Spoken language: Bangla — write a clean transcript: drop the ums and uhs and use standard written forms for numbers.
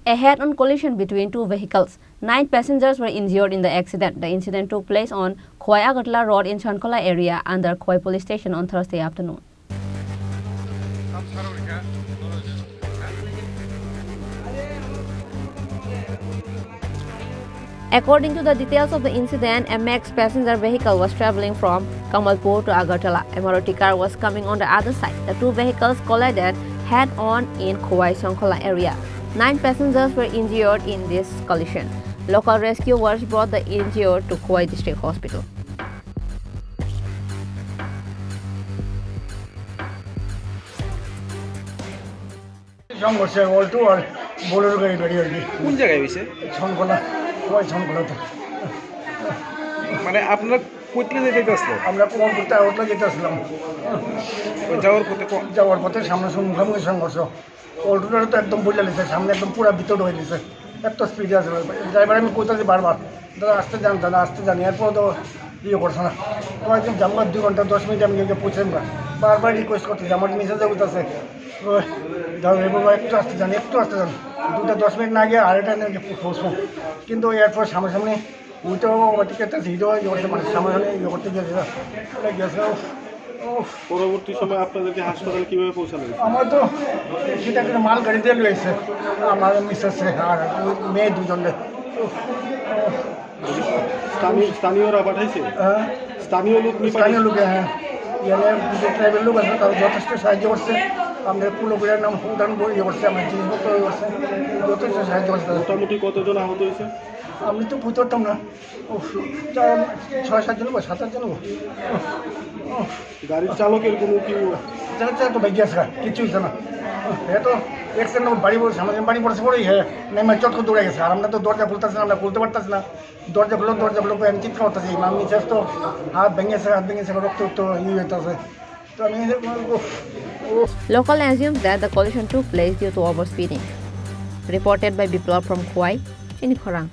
A head-on collision between two vehicles. 9 passengers were injured in the accident. The incident took place on Khoi Agartala Road in Chankola area under Khoi Police Station on Thursday afternoon. According to the details of the incident, a Max passenger vehicle was traveling from Kamalpur to Agartala. A Maruti car was coming on the other side. The two vehicles collided head-on in Khoi Chankola area. 9 passengers were injured in this collision. Local rescuers brought the injured to Khoi District Hospital. কোন জায়গায় হইছে মানে আপনারা কই থেকে যাইতেছিলেন? আমরা কোমলপুরতে আউটলা যেতেছিলাম। যাওয়ার পথে সামনে মুখোমুখি সংঘর্ষ। অল্টোটা তো একদম বইলা লিছে, সামনে একদম পুরো ভিতর হয়ে লিছে, এত স্পিডে আছে। ড্রাইভার আমি কইতাছি বারবার, দাদা আসতে যান, দাদা আসতে যান। এরপর তো ইয়ে করছে না। তো একদিন জামগার 2 ঘন্টা 10 মিনিট আমি গিয়ে পৌঁছাম না, বারবার রিকোয়েস্ট করতেছি। আমার মেসেজ উঠতেছে, দাদা একটু আসতে যান, একটু আসতে যান। 2-10 মিনিট না গিয়ে আড়াইটা নিয়ে পৌঁছবো। কিন্তু এরপর সামনাসামনি উইটাও টিকেটটা হিরো ইয়ে করতে মানে সামনাসামনি ইয়ে করতে গিয়েছে। পরবর্তী সময় আপনাদেরকে হাসপাতালে কিভাবে পৌঁছানো? আমার তো সেটা একটা মাল গাড়িতে রয়েছে, আমার মিসেসে আর মেয়ে দুজনে। স্থানীয়রা পাঠাইছে? স্থানীয় লোক, হ্যাঁ, ইয়ানে যে ট্রাইবেল লোক আছে তারা যথেষ্ট সাহায্য করছে। আমাদের পুরোপুরের নাম উদান ইয়ে করছে, আমার জিনিসপত্র ইয়ে করছে, যথেষ্ট সাহায্য করছে। মোটামুটি কতজন আহত হয়েছে? আমি তো বুঝতাম না, 6-7 জন 7-8 জন। গাড়ির চালকের কোনো কি তো বাইক আছে, কিছু হচ্ছে না। হ্যাঁ, তো অ্যাক্সিডেন্ট বাড়ি পড়েছে, আমাদের বাড়ি পড়েছে পড়েই হ্যাঁ নেমে চট করে দৌড়ে গেছে। আর আমরা তো দরজা খুলতেছি না, আমরা খুলতে পারতেছি না। দরজা খুলো আমি চিৎকার করতেছি। আমি নিচেস তো হাত ভেঙেছে, রক্ত ইয়ে হইতেছে। তো আমি Local assumes that the collision took place due to overspeeding. Reported by Biplab from Khoi, Chini Khorang.